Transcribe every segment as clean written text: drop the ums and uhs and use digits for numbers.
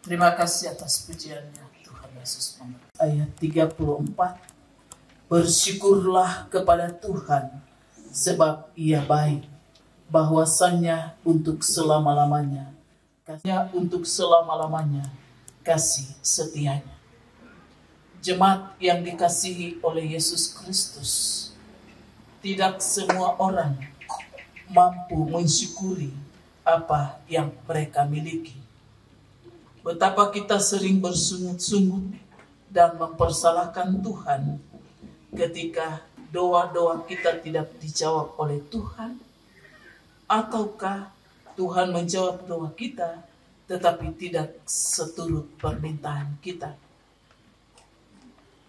Terima kasih atas pujiannya Tuhan Yesus. Ayat 34. Bersyukurlah kepada Tuhan sebab Ia baik, bahwasannya untuk selama-lamanya, kasihnya untuk selama-lamanya, kasih setianya. Jemaat yang dikasihi oleh Yesus Kristus, tidak semua orang mampu mensyukuri apa yang mereka miliki. Betapa kita sering bersungut-sungut dan mempersalahkan Tuhan ketika doa-doa kita tidak dijawab oleh Tuhan, ataukah Tuhan menjawab doa kita tetapi tidak seturut permintaan kita.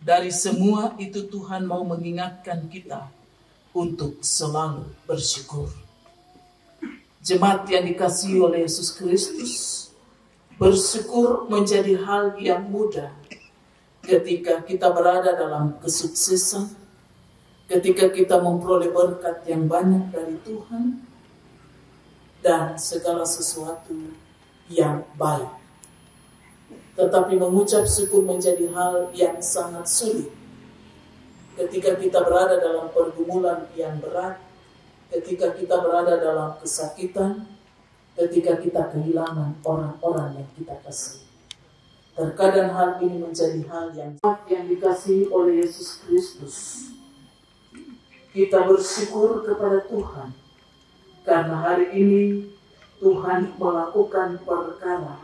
Dari semua itu Tuhan mau mengingatkan kita untuk selalu bersyukur. Jemaat yang dikasihi oleh Yesus Kristus, bersyukur menjadi hal yang mudah ketika kita berada dalam kesuksesan, ketika kita memperoleh berkat yang banyak dari Tuhan, dan segala sesuatu yang baik. Tetapi mengucap syukur menjadi hal yang sangat sulit ketika kita berada dalam pergumulan yang berat, ketika kita berada dalam kesakitan, ketika kita kehilangan orang-orang yang kita kasih. Terkadang hal ini menjadi hal yang dikasihi oleh Yesus Kristus. Kita bersyukur kepada Tuhan karena hari ini Tuhan melakukan perkara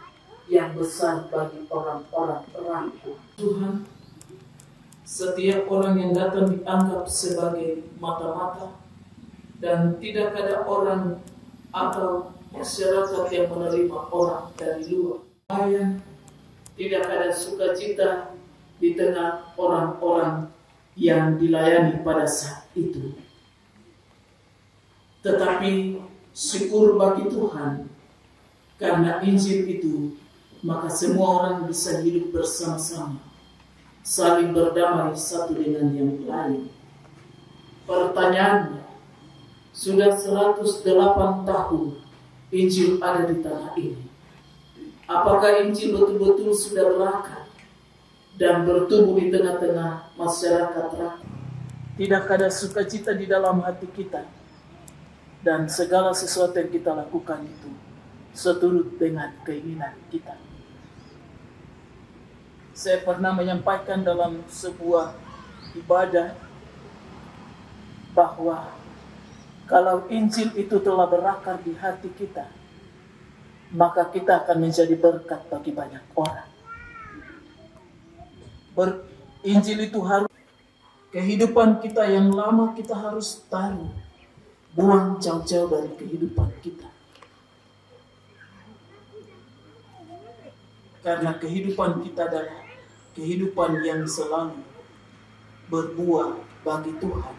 yang besar bagi orang-orang rapuh. Tuhan, setiap orang yang datang dianggap sebagai mata-mata, dan tidak ada orang atau masyarakat yang menerima orang dari luar. Tidak ada sukacita di tengah orang-orang yang dilayani pada saat itu. Tetapi syukur bagi Tuhan, karena Injil itu, maka semua orang bisa hidup bersama-sama, saling berdamai satu dengan yang lain. Pertanyaannya, sudah 108 tahun Injil ada di tanah ini. Apakah Injil betul-betul sudah berakar dan bertumbuh di tengah-tengah masyarakat rakyat? Tidak ada sukacita di dalam hati kita, dan segala sesuatu yang kita lakukan itu seturut dengan keinginan kita. Saya pernah menyampaikan dalam sebuah ibadah bahwa kalau Injil itu telah berakar di hati kita, maka kita akan menjadi berkat bagi banyak orang. Injil itu harus, kehidupan kita yang lama kita harus taruh, buang jauh-jauh dari kehidupan kita. Karena kehidupan kita adalah kehidupan yang selalu berbuah bagi Tuhan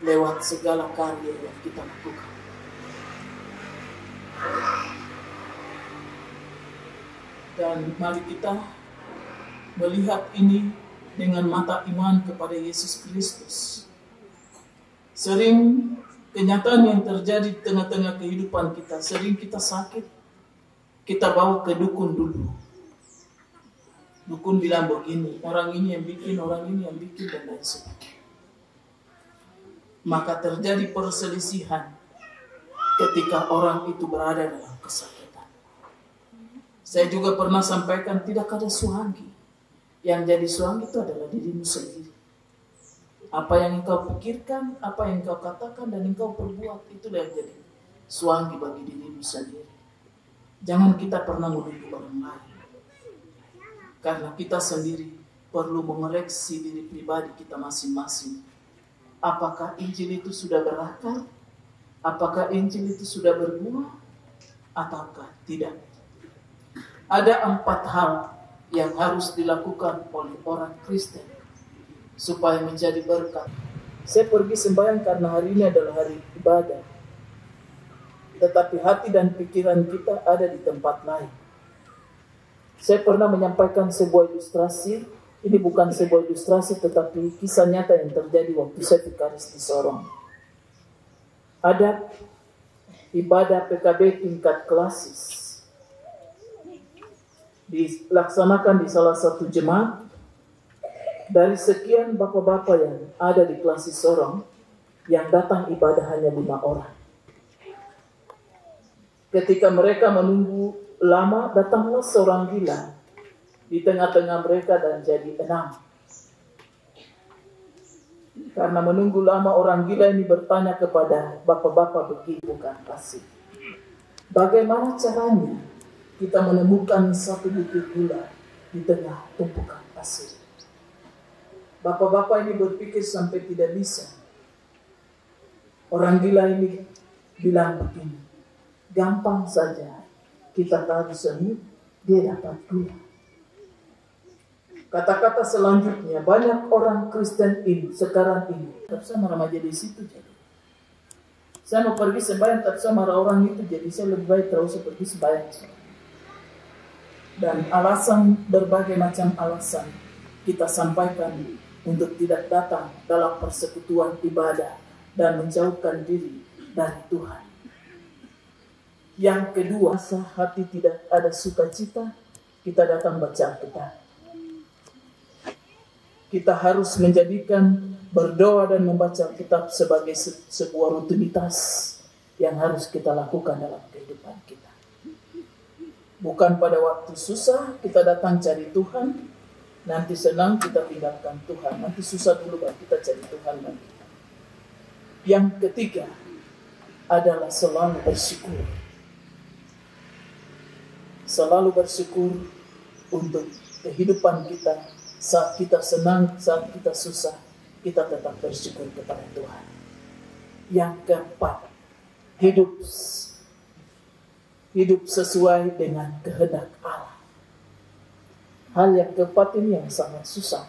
lewat segala karya yang kita lakukan. Dan mari kita melihat ini dengan mata iman kepada Yesus Kristus. Sering kenyataan yang terjadi di tengah-tengah kehidupan kita, sering kita sakit, kita bawa ke dukun dulu. Dukun bilang begini, orang ini yang bikin, orang ini yang bikin, dan lain sebagainya. Maka terjadi perselisihan ketika orang itu berada dalam kesakitan. Saya juga pernah sampaikan, tidak ada suhangi. Yang jadi suhangi itu adalah dirimu sendiri. Apa yang engkau pikirkan, apa yang engkau katakan, dan engkau perbuat, itulah yang jadi suhangi bagi dirimu sendiri. Jangan kita pernah menuduh orang lain. Karena kita sendiri perlu mengoreksi diri pribadi kita masing-masing. Apakah Injil itu sudah berakar? Apakah Injil itu sudah berbuah? Ataukah tidak? Ada 4 hal yang harus dilakukan oleh orang Kristen supaya menjadi berkat. Saya pergi sembahyang karena hari ini adalah hari ibadah. Tetapi hati dan pikiran kita ada di tempat lain. Saya pernah menyampaikan sebuah ilustrasi. Ini bukan sebuah ilustrasi, tetapi kisah nyata yang terjadi waktu saya vikaris di Sorong. Ada ibadah PKB tingkat klasis. Dilaksanakan di salah satu jemaat. Dari sekian bapak-bapak yang ada di klasis Sorong, yang datang ibadah hanya 5 orang. Ketika mereka menunggu lama, datanglah seorang gila di tengah-tengah mereka dan jadi 6. Karena menunggu lama, orang gila ini bertanya kepada bapak-bapak begini, bukan kasih. Bagaimana caranya kita menemukan satu butir gula di tengah tumpukan pasir? Bapak-bapak ini berpikir sampai tidak bisa. Orang gila ini bilang begini, gampang saja kita taruh semut, dia dapat gula. Kata-kata selanjutnya, banyak orang Kristen ini sekarang ini tak sama remaja di situ jadi. Saya mau pergi sembahyang tak sama orang itu, jadi saya lebih baik terus pergi sembahyang. Dan alasan, berbagai macam alasan kita sampaikan untuk tidak datang dalam persekutuan ibadah dan menjauhkan diri dari Tuhan. Yang kedua, hati tidak ada sukacita, kita datang baca Alkitab. Kita harus menjadikan berdoa dan membaca Alkitab sebagai sebuah rutinitas yang harus kita lakukan dalam kehidupan kita. Bukan pada waktu susah kita datang cari Tuhan, nanti senang kita tinggalkan Tuhan, nanti susah dulu baru kita cari Tuhan lagi. Yang ketiga adalah selalu bersyukur. Selalu bersyukur untuk kehidupan kita. Saat kita senang, saat kita susah, kita tetap bersyukur kepada Tuhan. Yang keempat, hidup sesuai dengan kehendak Allah. Hal yang keempat ini yang sangat susah.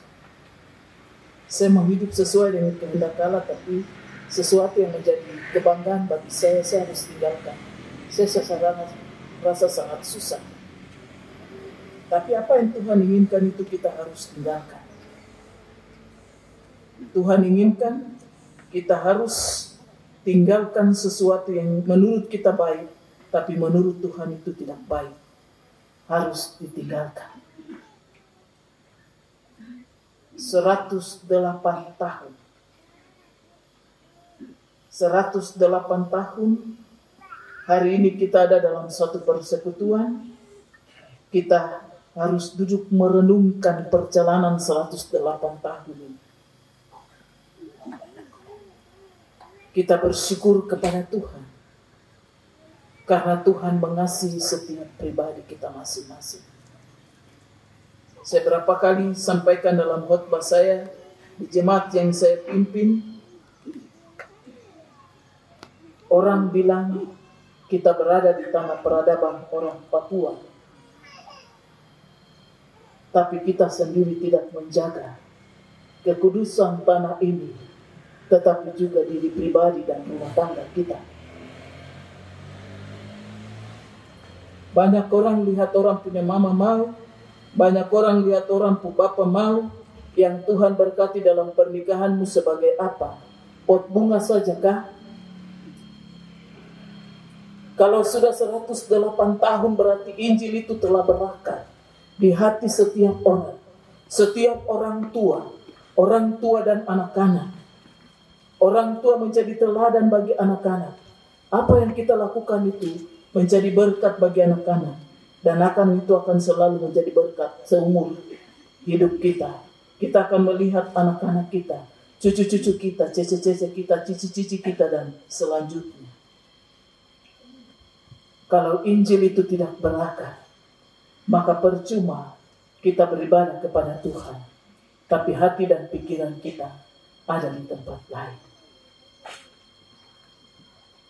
Saya mau hidup sesuai dengan kehendak Allah, tapi sesuatu yang menjadi kebanggaan bagi saya harus tinggalkan. Saya rasa sangat susah. Tapi apa yang Tuhan inginkan itu kita harus tinggalkan. Tuhan inginkan kita harus tinggalkan sesuatu yang menurut kita baik, tapi menurut Tuhan itu tidak baik. Harus ditinggalkan. 108 tahun. 108 tahun. Hari ini kita ada dalam satu persekutuan. Kita harus duduk merenungkan perjalanan 108 tahun ini. Kita bersyukur kepada Tuhan. Karena Tuhan mengasihi setiap pribadi kita masing-masing. Saya berapa kali sampaikan dalam khotbah saya di jemaat yang saya pimpin. Orang bilang kita berada di tanah peradaban orang Papua. Tapi kita sendiri tidak menjaga kekudusan tanah ini, tetapi juga diri pribadi dan rumah tangga kita. Banyak orang lihat orang punya mama mau, banyak orang lihat orang punya bapa mau. Yang Tuhan berkati dalam pernikahanmu sebagai apa? Pot bunga saja kah? Kalau sudah 108 tahun berarti Injil itu telah berakar di hati setiap orang tua dan anak-anak. Orang tua menjadi teladan bagi anak-anak. Apa yang kita lakukan itu menjadi berkat bagi anak-anak, dan itu akan selalu menjadi berkat seumur hidup kita. Kita akan melihat anak-anak kita, cucu-cucu kita, cece-cece kita, cici-cici kita, dan selanjutnya. Kalau Injil itu tidak berakar, maka percuma kita beribadah kepada Tuhan, tapi hati dan pikiran kita ada di tempat lain.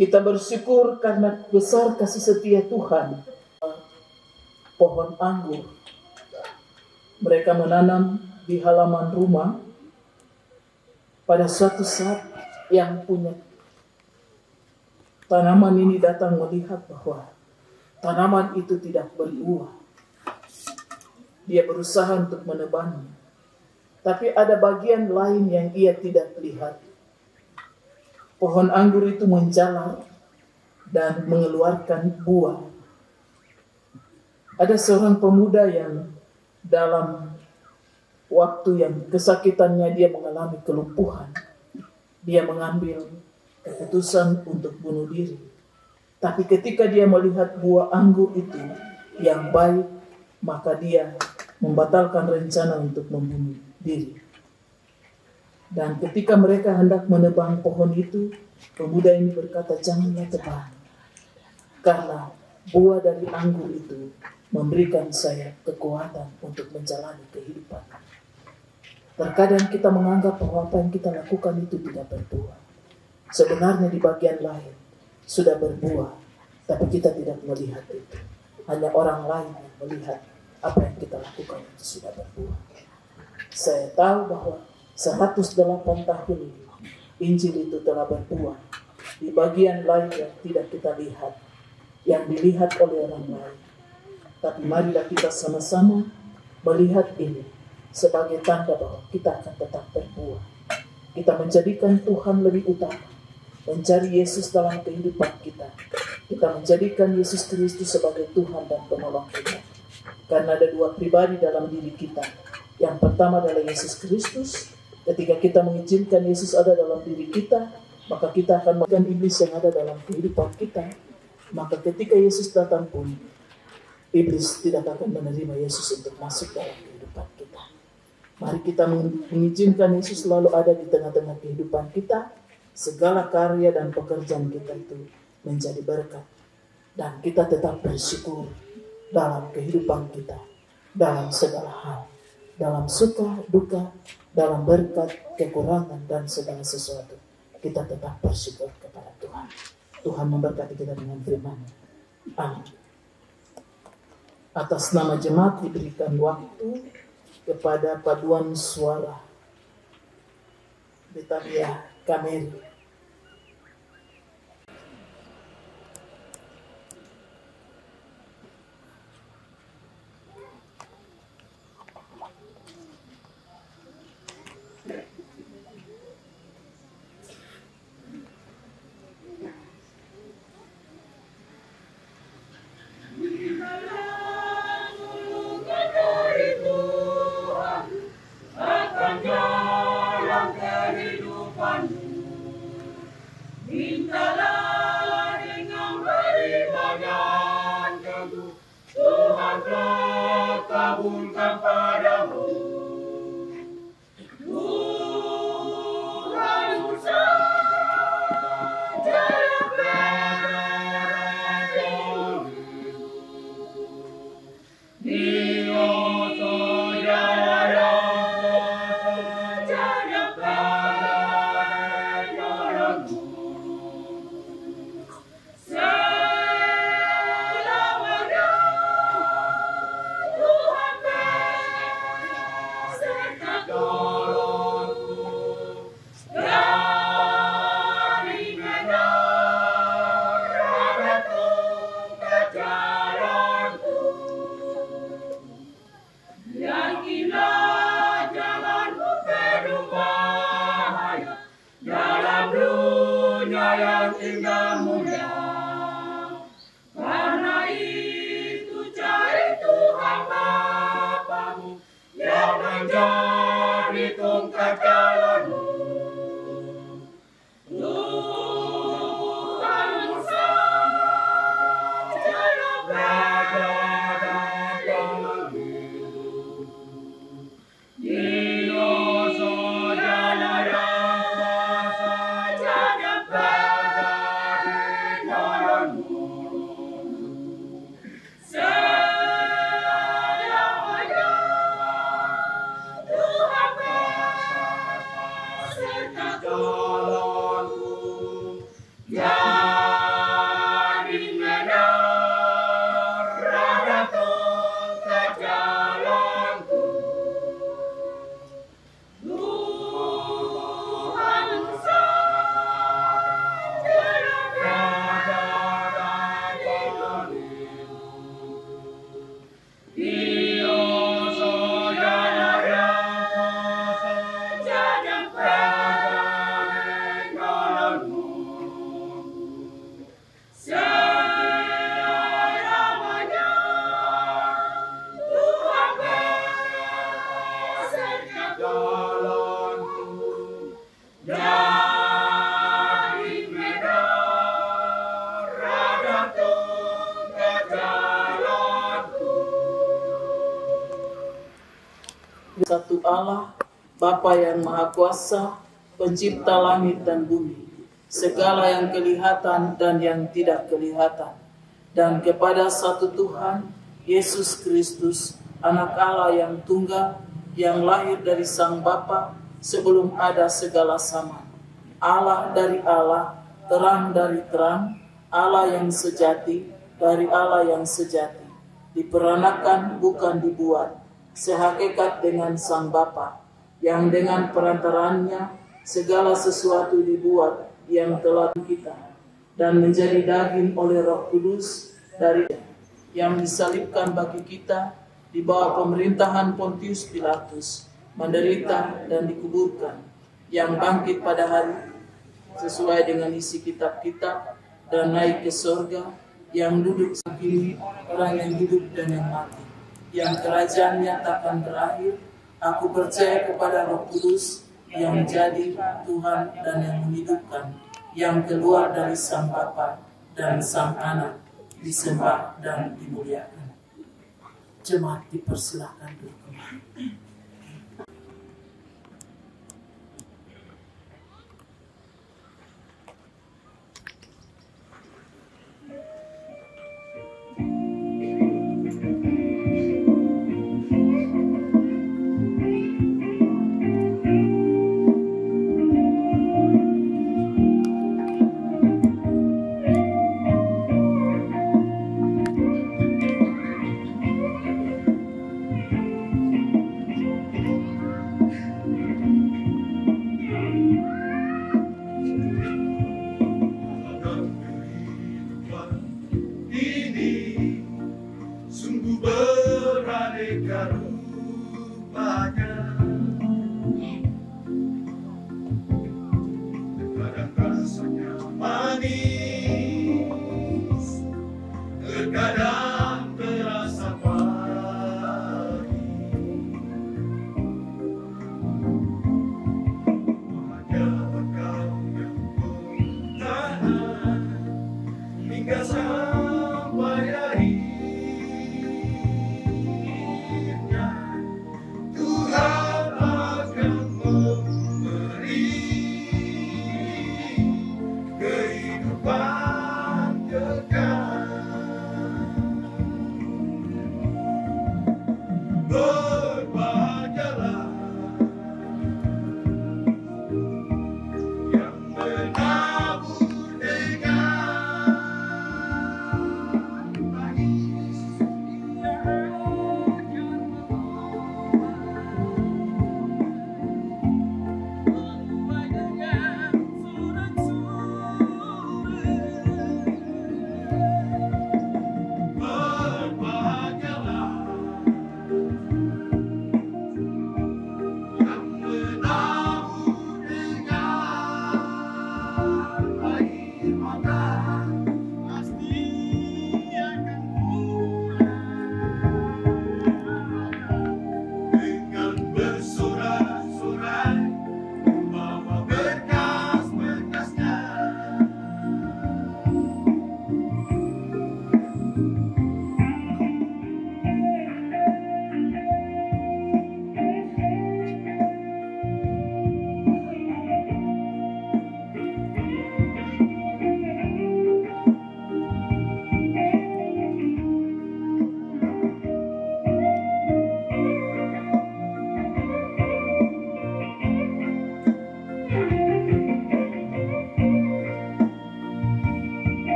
Kita bersyukur karena besar kasih setia Tuhan. Pohon anggur mereka menanam di halaman rumah. Pada suatu saat yang punya tanaman ini datang melihat bahwa tanaman itu tidak berbuah. Dia berusaha untuk menebangnya, tapi ada bagian lain yang ia tidak lihat. Pohon anggur itu menjalar dan mengeluarkan buah. Ada seorang pemuda yang dalam waktu yang kesakitannya dia mengalami kelumpuhan, dia mengambil keputusan untuk bunuh diri. Tapi ketika dia melihat buah anggur itu yang baik, maka dia membatalkan rencana untuk membunuh diri. Dan ketika mereka hendak menebang pohon itu, pemuda ini berkata, "Janganlah tebang, karena buah dari anggur itu memberikan saya kekuatan untuk menjalani kehidupan." Terkadang kita menganggap bahwa apa yang kita lakukan itu tidak berbuah. Sebenarnya di bagian lain sudah berbuah, tapi kita tidak melihat itu. Hanya orang lain yang melihat apa yang kita lakukan itu sudah berbuah. Saya tahu bahwa 108 tahun ini Injil itu telah berbuah di bagian lain yang tidak kita lihat, yang dilihat oleh orang lain. Tapi marilah kita sama-sama melihat ini sebagai tanda bahwa kita akan tetap berbuah. Kita menjadikan Tuhan lebih utama, mencari Yesus dalam kehidupan kita. Kita menjadikan Yesus Kristus sebagai Tuhan dan penolong kita. Karena ada dua pribadi dalam diri kita. Yang pertama adalah Yesus Kristus. Ketika kita mengizinkan Yesus ada dalam diri kita, maka kita akan melakukan iblis yang ada dalam kehidupan kita. Maka ketika Yesus datang pun, iblis tidak akan menerima Yesus untuk masuk dalam kehidupan kita. Mari kita mengizinkan Yesus selalu ada di tengah-tengah kehidupan kita. Segala karya dan pekerjaan kita itu menjadi berkat. Dan kita tetap bersyukur dalam kehidupan kita. Dalam segala hal. Dalam suka, duka, dalam berkat, kekurangan, dan segala sesuatu. Kita tetap bersyukur kepada Tuhan. Tuhan memberkati kita dengan firman-Nya. Amin. Atas nama jemaat diberikan waktu kepada paduan suara Betania Kameri. Mintalah dengan beribadah teguh, Tuhan telah kabulkan padamu. Tuhan usaha jaya berada Dia saudara jaya berada selamanya. Tuhan beserta tolongku dari menara ke jalanku. Yakinlah jalanmu penuh bahaya dalam dunia yang indah mulia. Karena itu cari Tuhan Bapamu yang menjadi tongkat jalanmu. Tuhan bersama jaya berada dalam hidup. Dia saudara yang kuasa jaya berada di jalanmu. Satu Allah, Bapa yang Maha Kuasa, Pencipta langit dan bumi, segala yang kelihatan dan yang tidak kelihatan, dan kepada satu Tuhan, Yesus Kristus, Anak Allah yang tunggal, yang lahir dari Sang Bapa sebelum ada segala zaman. Allah dari Allah, terang dari terang, Allah yang sejati dari Allah yang sejati, diperanakan bukan dibuat, sehakikat dengan Sang Bapa, yang dengan perantarannya segala sesuatu dibuat, yang telah kita, dan menjadi daging oleh Roh Kudus dari yang disalibkan bagi kita di bawah pemerintahan Pontius Pilatus, menderita dan dikuburkan, yang bangkit pada hari sesuai dengan isi kitab-kitab dan naik ke surga, yang duduk sekini orang yang hidup dan yang mati, yang kerajaannya takkan berakhir. Aku percaya kepada Roh Kudus yang menjadi Tuhan dan yang menghidupkan, yang keluar dari Sang Bapa dan Sang Anak, disembah dan dimuliakan. Jemaat dipersilakan duduk kembali.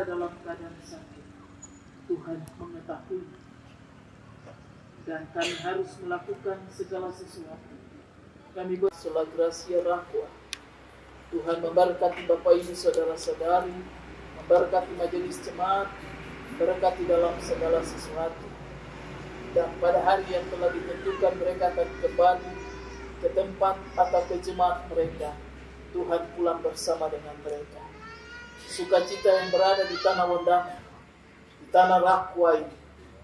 dalam keadaan sakit. Tuhan mengetahui. Dan kami harus melakukan segala sesuatu. Kami bersola gracia rakwa. Tuhan memberkati Bapak Ibu Saudara-saudari, memberkati majelis jemaat, berkati dalam segala sesuatu. Dan pada hari yang telah ditentukan mereka akan kembali ke tempat atau ke jemaat mereka, Tuhan pulang bersama dengan mereka. Sukacita yang berada di tanah Wondangan, di tanah Rakwa ini,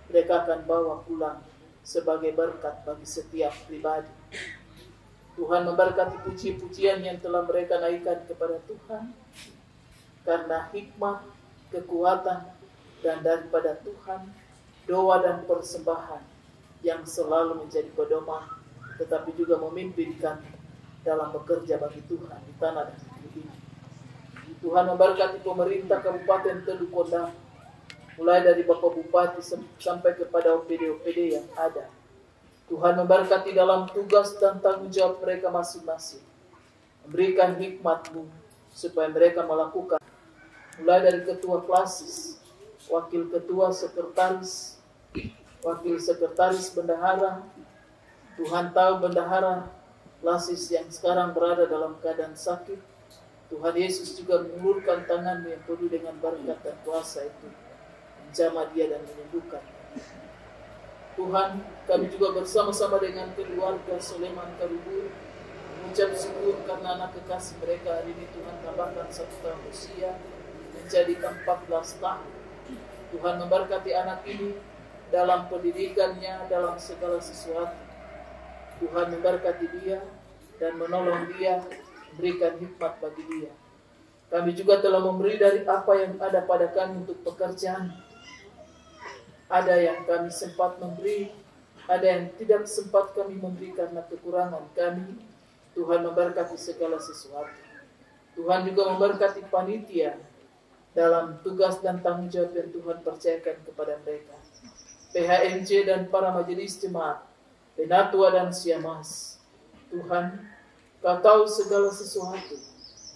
mereka akan bawa pulang sebagai berkat bagi setiap pribadi. Tuhan memberkati puji-pujian yang telah mereka naikkan kepada Tuhan, karena hikmat, kekuatan, dan daripada Tuhan, doa dan persembahan yang selalu menjadi pedoman, tetapi juga memimpin kami dalam bekerja bagi Tuhan di tanah dan negeri ini. Tuhan memberkati pemerintah Kabupaten Teluk Wondangan, mulai dari Bapak Bupati sampai kepada OPD-OPD yang ada. Tuhan memberkati dalam tugas dan tanggung jawab mereka masing-masing. Memberikan hikmat-Mu supaya mereka melakukan, mulai dari ketua klasis, wakil ketua sekretaris, wakil sekretaris bendahara. Tuhan tahu bendahara klasis yang sekarang berada dalam keadaan sakit. Tuhan Yesus juga mengulurkan tangan-Mu yang penuh dengan berkat dan kuasa itu, menjamah dia dan menyembuhkan. Tuhan, kami juga bersama-sama dengan keluarga Soleman Karubur mengucap syukur karena anak kekasih mereka hari ini Tuhan tambahkan 1 tahun usia menjadi 14 tahun. Tuhan memberkati anak ini dalam pendidikannya, dalam segala sesuatu. Tuhan memberkati dia dan menolong dia, memberikan hikmat bagi dia. Kami juga telah memberi dari apa yang ada pada kami untuk pekerjaan. Ada yang kami sempat memberi, ada yang tidak sempat kami memberi karena kekurangan kami. Tuhan memberkati segala sesuatu. Tuhan juga memberkati panitia dalam tugas dan tanggung jawab yang Tuhan percayakan kepada mereka. PHMJ dan para majelis jemaat, penatua dan siamas. Tuhan, Kau tahu segala sesuatu.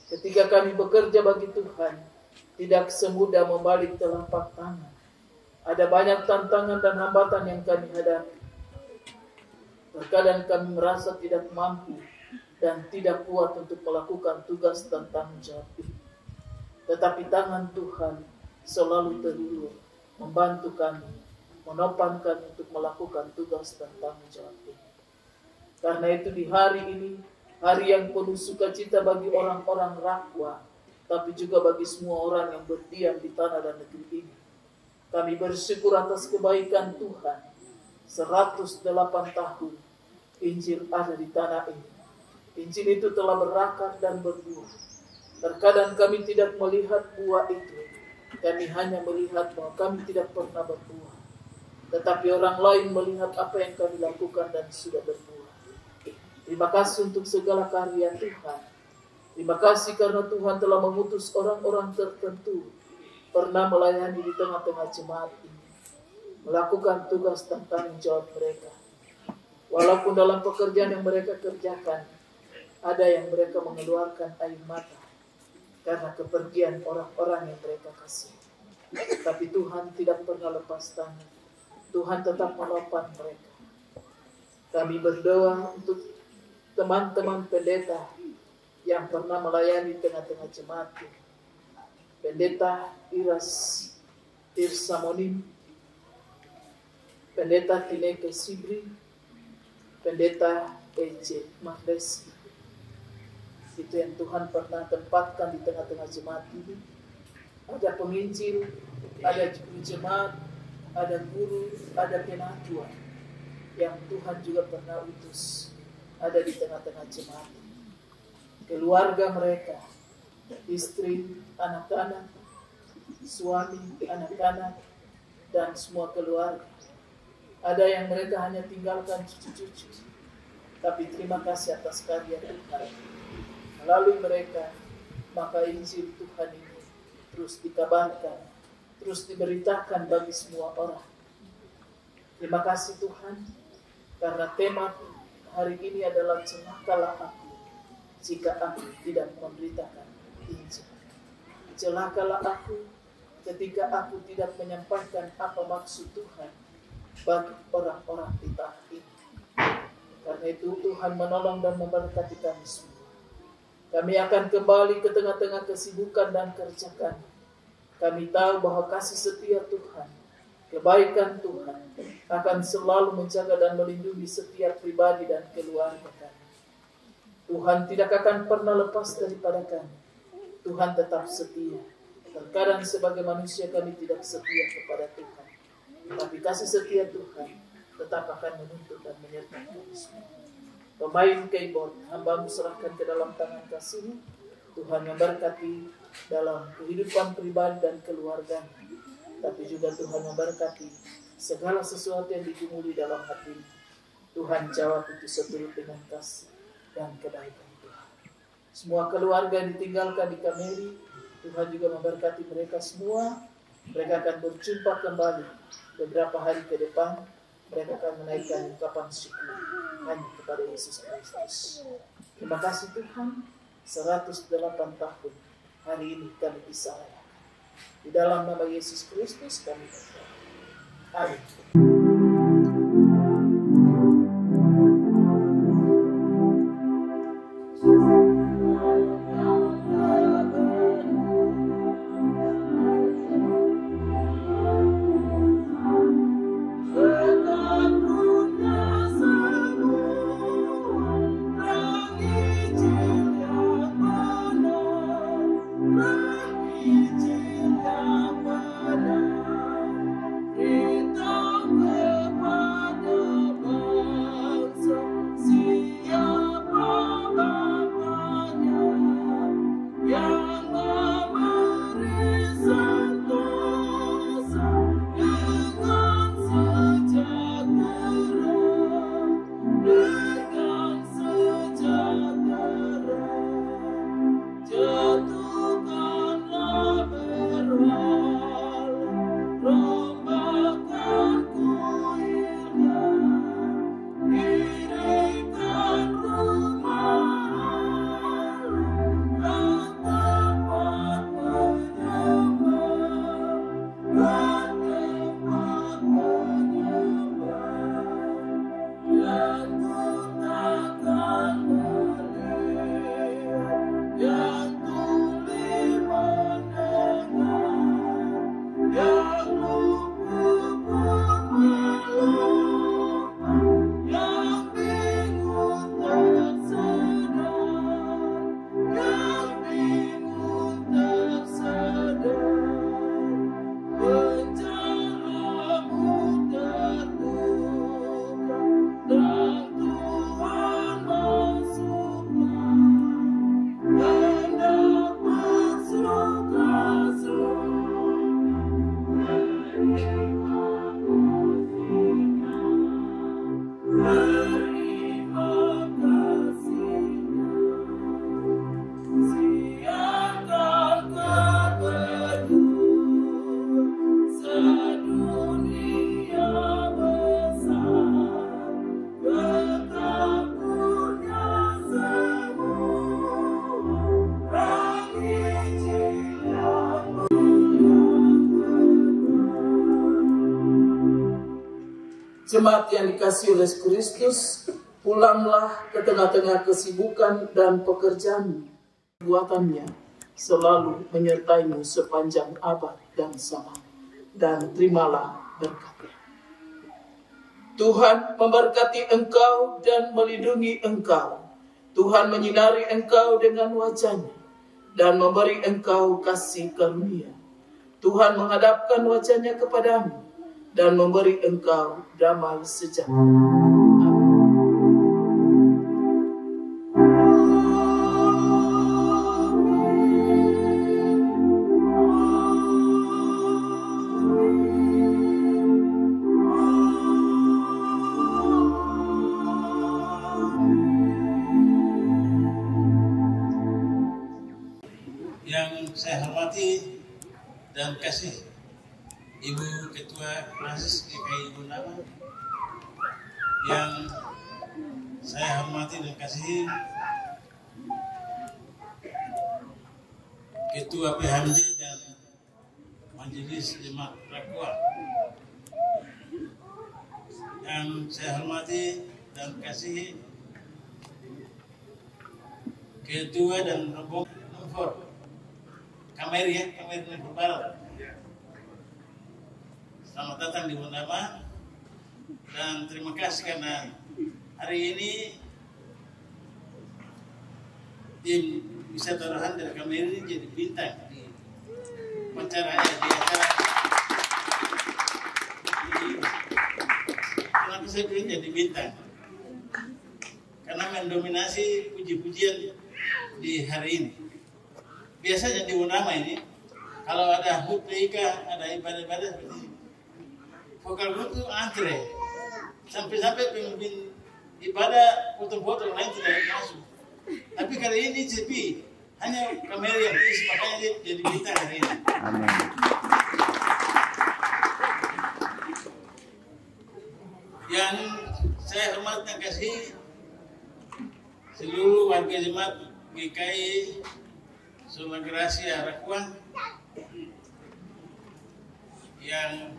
Ketika kami bekerja bagi Tuhan, tidak semudah membalik telapak tangan. Ada banyak tantangan dan hambatan yang kami hadapi. Terkadang kami merasa tidak mampu dan tidak kuat untuk melakukan tugas dan tanggung jawab itu. Tetapi tangan Tuhan selalu terulur, membantu kami, menopang kami untuk melakukan tugas dan tanggung jawab itu. Karena itu di hari ini, hari yang penuh sukacita bagi orang-orang Rakwa, tapi juga bagi semua orang yang berdiam di tanah dan negeri ini. Kami bersyukur atas kebaikan Tuhan. 108 tahun Injil ada di tanah ini. Injil itu telah berakar dan berbuah. Terkadang kami tidak melihat buah itu. Kami hanya melihat bahwa kami tidak pernah berbuah. Tetapi orang lain melihat apa yang kami lakukan dan sudah berbuah. Terima kasih untuk segala karya Tuhan. Terima kasih karena Tuhan telah mengutus orang-orang tertentu pernah melayani di tengah-tengah jemaat ini, melakukan tugas dan tanggung jawab mereka. Walaupun dalam pekerjaan yang mereka kerjakan, ada yang mereka mengeluarkan air mata karena kepergian orang-orang yang mereka kasih. Tapi Tuhan tidak pernah lepas tangan. Tuhan tetap menopang mereka. Kami berdoa untuk teman-teman pendeta yang pernah melayani tengah-tengah jemaat ini. Pendeta Iras Irsamonim, Pendeta Tineke Sibri, Pendeta E.C. Mardesi. Itu yang Tuhan pernah tempatkan di tengah-tengah jemaat ini. Ada penginjil, ada juru jemaat, ada guru, ada penatua yang Tuhan juga pernah utus ada di tengah-tengah jemaat ini. Keluarga mereka, istri, anak-anak, suami, anak-anak, dan semua keluarga. Ada yang mereka hanya tinggalkan cucu-cucu. Tapi terima kasih atas karya Tuhan. Melalui mereka, maka Injil Tuhan ini terus dikabarkan, terus diberitakan bagi semua orang. Terima kasih Tuhan, karena tema hari ini adalah celakalah aku jika aku tidak memberitakan Injil. Celakalah aku ketika aku tidak menyampaikan apa maksud Tuhan bagi orang-orang di tanah ini. Karena itu Tuhan menolong dan memberkati kami semua. Kami akan kembali ke tengah-tengah kesibukan dan kerja kami. Kami tahu bahwa kasih setia Tuhan, kebaikan Tuhan akan selalu menjaga dan melindungi setiap pribadi dan keluarga kami. Tuhan tidak akan pernah lepas daripada kami. Tuhan tetap setia. Terkadang sebagai manusia kami tidak setia kepada Tuhan. Tapi kasih setia Tuhan tetap akan menuntut dan menyertai kami semua. Pemain keyboard, hamba-Mu serahkan ke dalam tangan kasih-Mu. Tuhan memberkati dalam kehidupan pribadi dan keluarga. Tapi juga Tuhan memberkati segala sesuatu yang digumuli dalam hati. Tuhan jawab itu seturut dengan kasih dan kebaikan Tuhan. Semua keluarga yang ditinggalkan di Kameri, Tuhan juga memberkati mereka semua. Mereka akan berjumpa kembali beberapa hari ke depan. Mereka akan menaikkan ungkapan syukur hanya kepada Yesus Kristus. Terima kasih Tuhan, 108 tahun hari ini kami bisa rayakan. Di dalam nama Yesus Kristus kami berdoa. Amin. Jemaat yang dikasihi oleh Kristus, pulanglah ke tengah-tengah kesibukan dan pekerjaan. Buatannya selalu menyertaimu sepanjang abad dan zaman, dan terimalah berkatnya. Tuhan memberkati engkau dan melindungi engkau. Tuhan menyinari engkau dengan wajah-Nya dan memberi engkau kasih karunia. Tuhan menghadapkan wajah-Nya kepadamu dan memberi engkau damai sejahtera. Yang saya hormati dan kasih Ibu Ketua Fransis GKI Gunawan, yang saya hormati dan kasihi Ketua PHMJ dan Majelis Jemaat Rakwa yang saya hormati dan kasihi Ketua dan rombongan nomor Kamer Nomor Barat. Selamat datang di Bundama dan terima kasih karena hari ini tim wisata rohani dari Kamer ini jadi bintang di acara kenapa saya bilang jadi bintang? Karena mendominasi puji-pujian di hari ini. Biasanya di Bundama ini kalau ada HUT PIK, ada ibadah-ibadah seperti ini, vokal grup itu antre sampai-sampai pemimpin ibadah foto-foto lain tidak masuk. Tapi kali ini sepi, hanya kamera yang isi, makanya dia jadi bintang hari ini. Amin. Yang saya hormat dan kasih seluruh warga jemaat GKI Sola Gracia Rakwa yang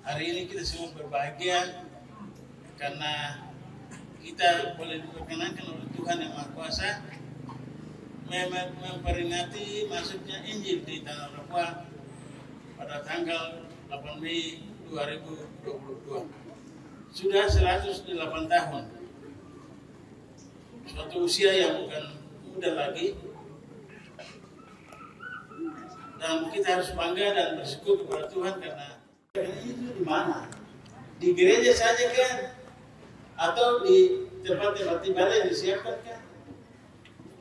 hari ini kita semua berbahagia karena kita boleh diperkenankan oleh Tuhan Yang Maha Kuasa memperingati masuknya Injil di Tanah Rakwa pada tanggal 8 Mei 2022. Sudah 108 tahun. Suatu usia yang bukan muda lagi. Dan kita harus bangga dan bersyukur kepada Tuhan karena itu di mana? Di gereja saja kan? Atau di tempat-tempat ibadah yang disiapkan kan?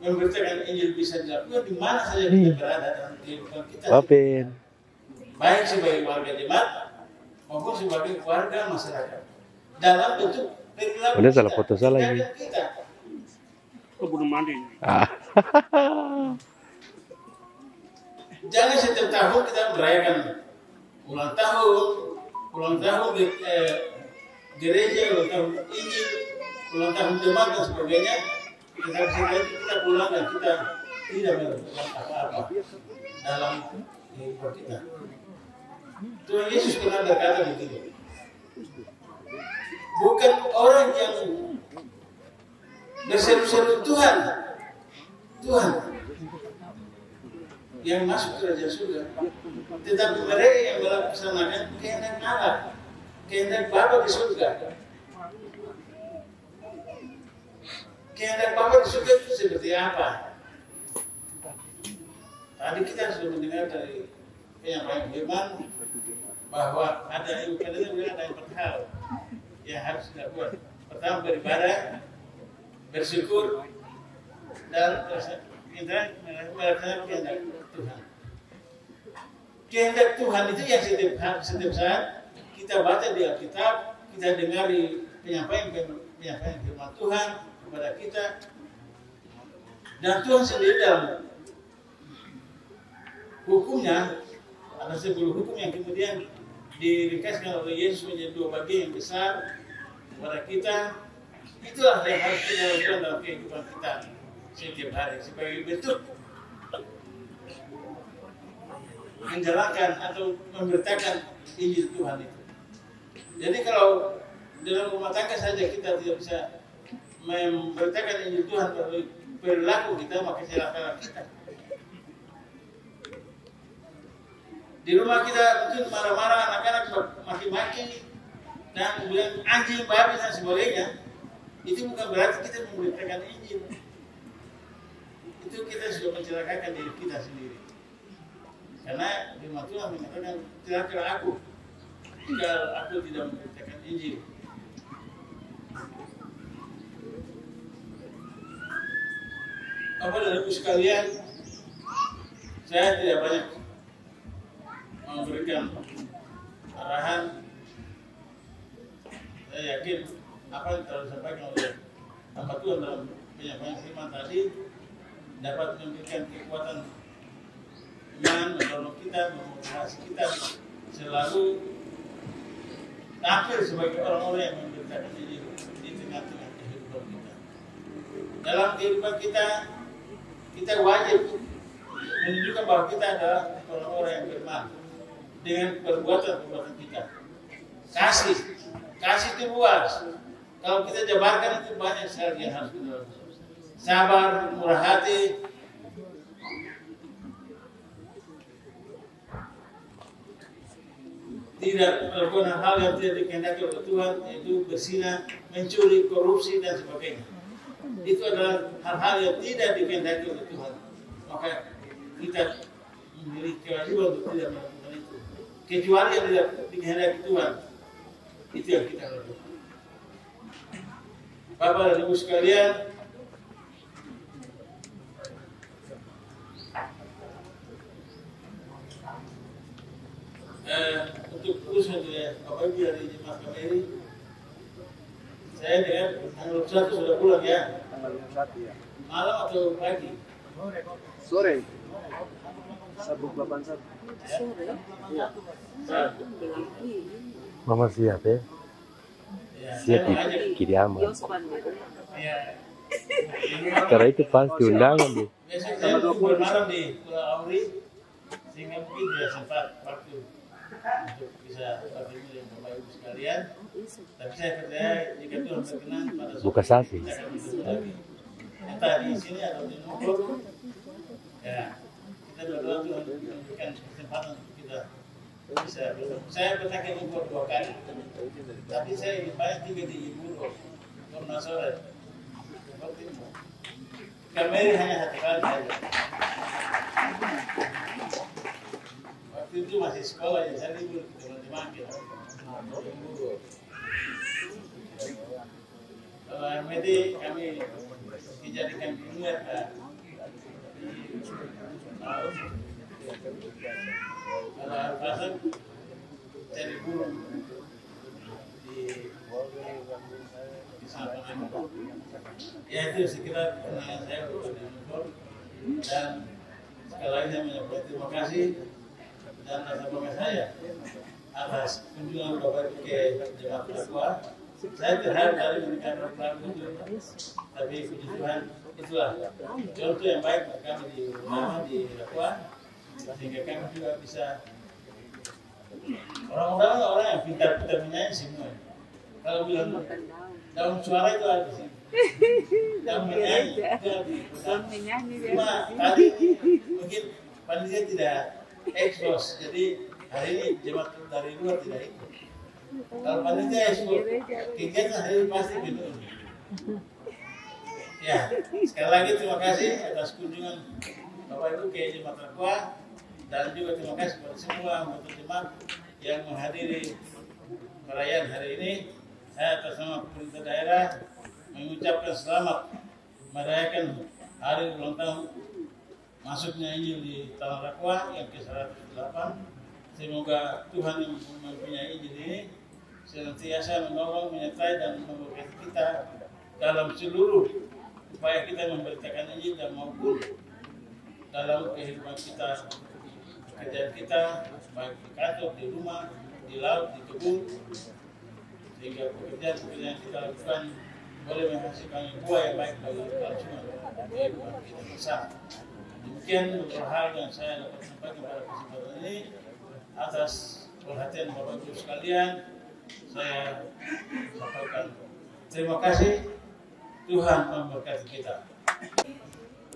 Memberitakan Injil bisa dilakukan di mana saja kita berada dalam kehidupan kita. Bapin. Baik sebagai warga jemaat maupun sebagai warga masyarakat. Dalam bentuk perilaku Udah salah foto salah ini. kita. Kebun mandi. Jangan setiap tahun kita merayakan ulang tahun gereja, ulang tahun Injil, ulang tahun jemaat dan sebagainya. Kita pulang dan kita tidak melakukan apa-apa dalam kehidupan kita. Tuhan Yesus pernah berkata begitu. Bukan orang yang berseru-seru Tuhan yang masuk ke kerajaan surga, tetapi mereka yang melaksanakan kehendak Allah, kehendak Bapa di surga. Kehendak Bapa di surga itu seperti apa? Tadi kita sudah mendengar dari penyampaian firman bahwa ada yang ada 4 hal yang harus dilakukan. Pertama beribadah, bersyukur, dan melaksanakan kehendak Tuhan. Kehendak Tuhan itu yang setiap saat kita baca di Alkitab, kita dengar di penyampaian firman Tuhan kepada kita, dan Tuhan sendiri dalam hukumnya ada 10 hukum yang kemudian diringkaskan oleh Yesus menjadi 2 bagian yang besar kepada kita. Itulah yang harus kita lakukan dalam kehidupan kita setiap hari sebagai bentuk menjalankan atau memberitakan Injil Tuhan itu. Jadi kalau dalam rumah tangga saja kita tidak bisa memberitakan Injil Tuhan melalui perilaku kita, maka silakan kita. Di rumah kita mungkin marah-marah, anak-anak maki-maki dan bilang anjing, babi dan sebagainya. Itu bukan berarti kita memberitakan Injil. Itu kita sudah mencelakakan diri kita sendiri. Karena firman Tuhan mengatakan celakalah aku jika aku tidak memberitakan Injil. Bapak dan Ibu sekalian, saya tidak banyak memberikan arahan. Saya yakin apa yang telah disampaikan oleh hamba Tuhan dalam penyampaian firman tadi dapat memberikan kekuatan iman, menolong kita, memotivasi kita selalu tampil sebagai orang-orang yang memberitakan Injil di tengah-tengah kehidupan kita. Dalam kehidupan kita, kita wajib menunjukkan bahwa kita adalah orang-orang yang beriman. dengan perbuatan kita. Kasih itu luas. Kalau kita jabarkan itu banyak sekali yang harus kita lakukan. Sabar, murah hati, tidak melakukan hal yang tidak dikehendaki oleh Tuhan, yaitu berzina, mencuri, korupsi dan sebagainya. Itu adalah hal-hal yang tidak dikehendaki oleh Tuhan. Maka kita memiliki kewajiban untuk tidak melakukan itu. Kecuali yang tidak dikehendaki Tuhan, itu yang kita lakukan. Bapak dan Ibu sekalian, untuk khusus Bapak Ibu dari Jemaat KBRI, saya dengar tanggal 1 sudah pulang ya. Malam atau pagi? Sore. Sabuk 81. Ya. Mama siap ya? Siap kiri aman. Ya. Karena itu pasti undangan deh. Besok saya bermalam di Pulau Auri, sehingga mungkin tidak sempat waktu untuk bisa bertemu dengan Bapak Ibu sekalian. Tapi saya percaya jika Tuhan berkenan pada Buka sasi. kita akan bertemu lagi. Entah di sini atau di Nogor, ya kita berdoa Tuhan memberikan kesempatan untuk kita bisa bertemu. Saya pernah ke Nogor 2 kali, tapi saya banyak tinggal di Iburo, Komnas Sore. Kami hanya 1 kali saja. Waktu itu masih sekolah ya, saya libur ke teman-teman kita. Kalau MD kami dijadikan pionir kalau Al-Fasad jadi guru di sana. Ya itu sekitar kenangan saya kepada Nogor, dan sekali lagi saya menyampaikan terima kasih dan rasa bangga saya atas kunjungan Bapak ke Jemaat Rakwa. Saya terharu dari memberikan program itu, tapi puji Tuhan itulah contoh yang baik bagi kami di Unama di Rakwa, sehingga kami juga bisa orang yang pintar-pintar menyanyi semua. Kalau bilang daun suara itu ada di sini. Daun menyanyi itu ada di cuma tadi mungkin panitia tidak ekspos, jadi hari ini jemaat dari luar tidak ikut. Kalau panitia ekspos, kegiatan hari ini pasti penuh. Ya, sekali lagi terima kasih atas kunjungan Bapak Ibu ke Jemaat Rakwa, dan juga terima kasih kepada semua anggota jemaat yang menghadiri perayaan hari ini. Saya atas nama pemerintah daerah mengucapkan selamat merayakan hari ulang tahun masuknya Injil di Tanah Rakwa yang ke-108. Semoga Tuhan yang mempunyai Injil ini senantiasa menolong, menyertai dan memberkati kita dalam seluruh upaya kita memberitakan Injil dan maupun dalam kehidupan kita, pekerjaan kita, baik di kantor, di rumah, di laut, di kebun, sehingga pekerjaan kita lakukan boleh menghasilkan buah yang baik bagi kelangsungan kehidupan kita bersama. Demikian beberapa hal yang saya dapat sampaikan pada kesempatan ini. Atas perhatian Bapak Ibu sekalian, saya sampaikan terima kasih. Tuhan memberkati kita.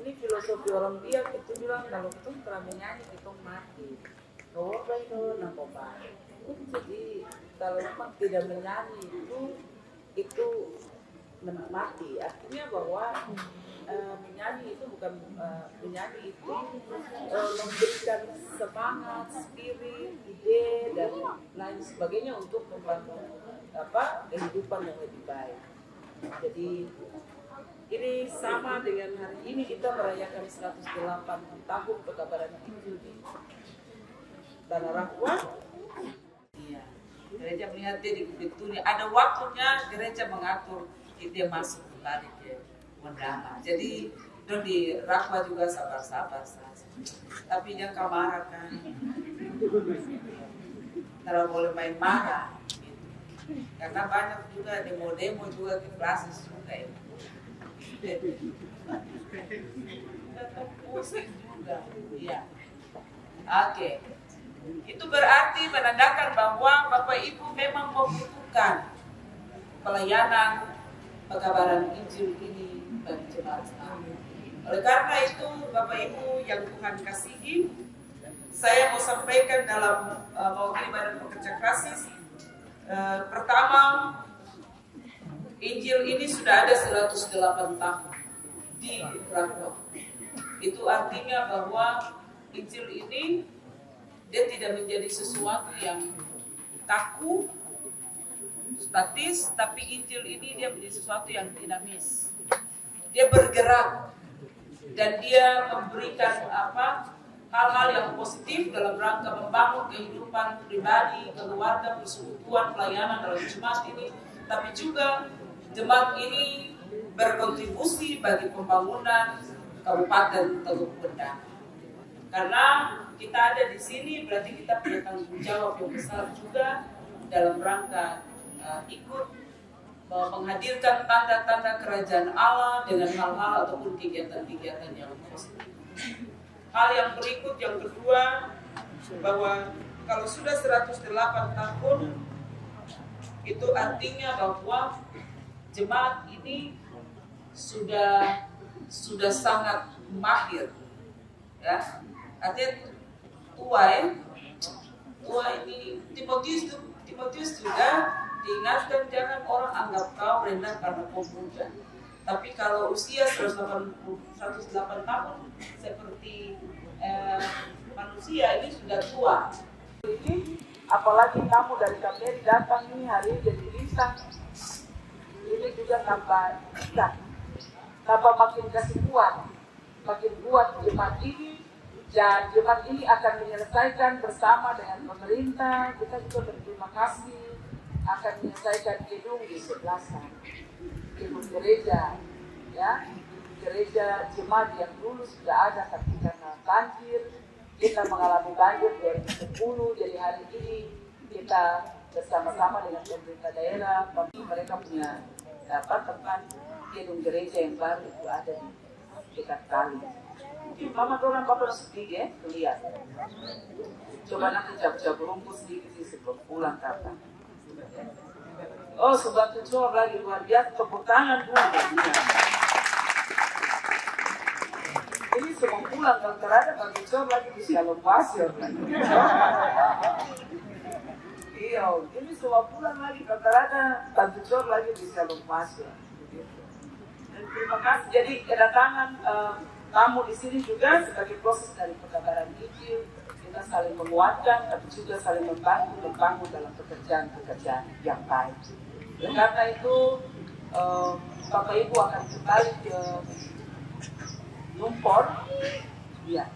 Ini filosofi orang dia itu bilang kalau kita pernah menyanyi kita mati. Kalau baik itu nampak baik. Jadi kalau memang tidak menyanyi itu mati. Artinya bahwa menyanyi itu bukan menyanyi itu memberikan semangat, spirit, ide dan lain sebagainya untuk membangun kehidupan yang lebih baik. Jadi ini sama dengan hari ini kita merayakan 108 tahun pekabaran Injil di Tanah Rakwa. Iya, gereja melihat dia di betulnya ada waktunya gereja mengatur dia masuk kembali ke Undama. Jadi dong di Rakwa juga sabar-sabar saja. Tapi jangan kau marah kan. Kalau boleh main marah. Karena banyak juga demo-demo juga ke klasis juga ya. Pusing juga. Iya. Oke. Itu berarti menandakan bahwa Bapak Ibu memang membutuhkan pelayanan pekabaran Injil ini bagi jemaat. Oleh karena itu, Bapak Ibu yang Tuhan kasihi, saya mau sampaikan dalam mewakili Badan Pekerja Krasis. Pertama, Injil ini sudah ada 108 tahun di Rangkau. Itu artinya bahwa Injil ini dia tidak menjadi sesuatu yang kaku, statis, tapi Injil ini dia menjadi sesuatu yang dinamis. Dia bergerak dan dia memberikan hal-hal yang positif dalam rangka membangun kehidupan pribadi, keluarga, persekutuan, pelayanan dalam jemaat ini. Tapi juga jemaat ini berkontribusi bagi pembangunan Kabupaten Teluk Bendang. Karena kita ada di sini berarti kita punya tanggung jawab yang besar juga dalam rangka ikut menghadirkan tanda-tanda kerajaan Allah dengan hal-hal ataupun kegiatan-kegiatan yang positif. Hal yang berikut, yang kedua, bahwa kalau sudah 108 tahun, itu artinya bahwa jemaat ini sudah sangat mahir, ya. Artinya tua ini Timotius juga diingatkan jangan orang anggap kau rendah karena kau muda. Tapi kalau usia 108 tahun seperti manusia ini sudah tua. Ini apalagi kamu dari KBRI datang nih hari ini jadi bintang. Ini juga tambah makin kasih kuat, makin kuat jemaat ini. Dan jemaat ini akan menyelesaikan bersama dengan pemerintah. Kita juga berterima kasih akan menyelesaikan gedung di sebelah sana. Gedung gereja, ya, gereja jemaat yang dulu sudah ada tapi karena banjir, kita mengalami banjir 2010. Jadi hari ini kita bersama-sama dengan pemerintah daerah, mereka punya tempat gedung gereja yang baru itu ada di dekat kali. Mama dorang bapak sedikit ya, lihat. Coba nanti jab-jab rumput sedikit sih sebelum pulang kata. Oh, Sobat Tujuh lagi luar biasa, tepuk tangan dulu. Ini sebelum pulang kalau terada Pak Tujuh lagi di Shalom Pasir. Iya, ini sebelum pulang lagi kalau terada Pak Tujuh lagi di Shalom Pasir. Dan terima kasih. Jadi kedatangan tamu di sini juga sebagai proses dari pekabaran Injil, kita saling menguatkan tapi juga saling membangun dalam pekerjaan-pekerjaan yang baik. Dan karena itu Bapak Ibu akan kembali ke Numpor. Iya.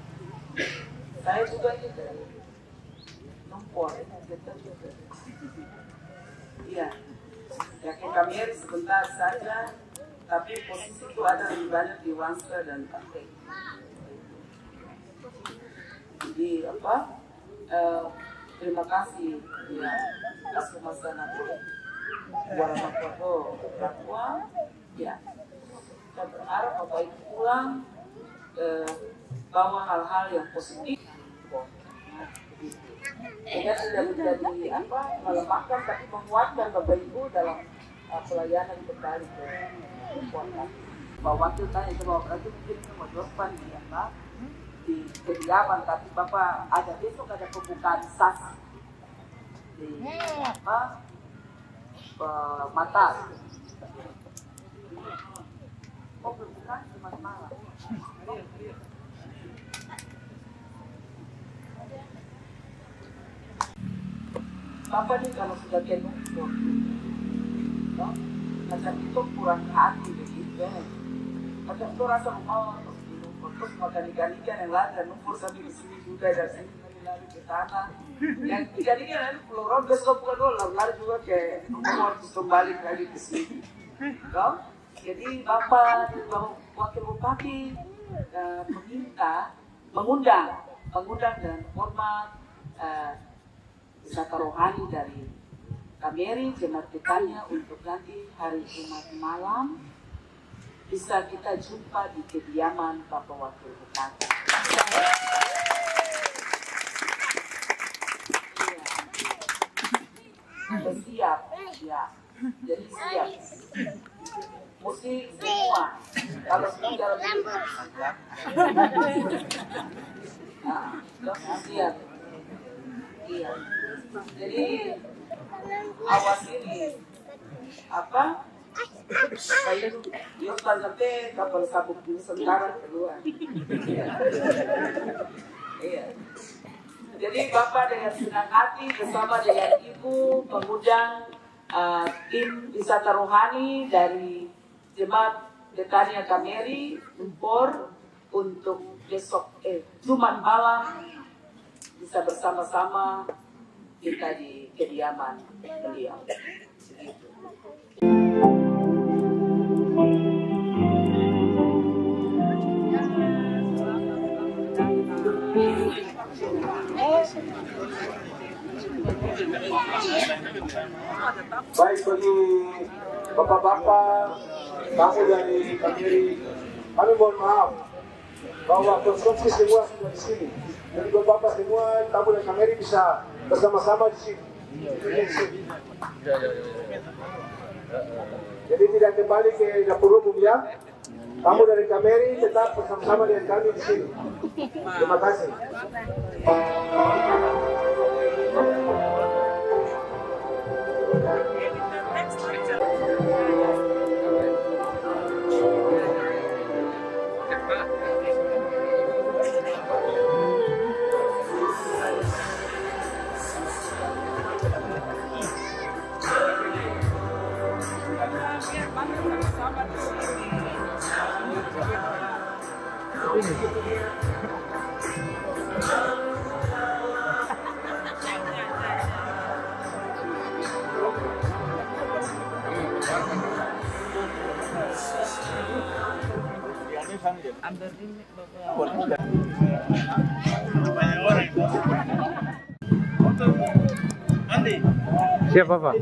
Saya juga ini dari Numpor. Iya. Ya ke KBRI sebentar saja. Tapi posisi itu ada lebih banyak di Wangsa dan Pantai. Jadi terima kasih ya atas pemasanan warahmatullahi wabarakatuh. Ya, kita berharap Bapak Ibu pulang bawa hal-hal yang positif. Tidak menjadi melemahkan tapi menguatkan Bapak Ibu dalam pelayanan kembali ke kekuatan. Bahwa waktu tanya bahwa berarti mungkin mau jawaban di kediaman, tapi Bapak ada besok ada pembukaan SAS di mata. Oh belum kan cuma malam. Bapak nih kalau sudah kenung macam itu kurang hati begitu. Macam itu rasa terus makan ikan-ikan yang lain dan numpur sampai di sini juga dari sini lari ke sana. Yang ikan-ikan lain Pulau Robles kalau bukan dulu lari juga ke numpur terus kembali lagi ke sini. Jadi Bapak Wakil Bupati meminta mengundang dan hormat wisata rohani dari KBRI Jemaat Betania untuk nanti hari Jumat malam bisa kita jumpa di kediaman Bapak Wakil Bupati. siap, ya. Jadi siap. Musik semua. Kalau tinggal siap. Iya. Jadi awas ini apa? Yung pagkape kapal sabog din sa karang keluar. Iya. Jadi Bapak dengan senang hati bersama dengan Ibu mengundang tim wisata rohani dari Jemaat Betania Kameri Empor untuk besok Jumat malam bisa bersama-sama kita di kediaman beliau. Baik bagi bapak-bapak, tamu dari Kameri, kami mohon maaf bahwa konstruksi semua sudah di sini. Jadi bapak-bapak semua tamu dari Kameri bisa bersama-sama di sini. Jadi tidak kembali ke dapur umum ya. Tamu dari Kameri tetap bersama-sama dengan kami di sini. Terima kasih. Siapa Pak?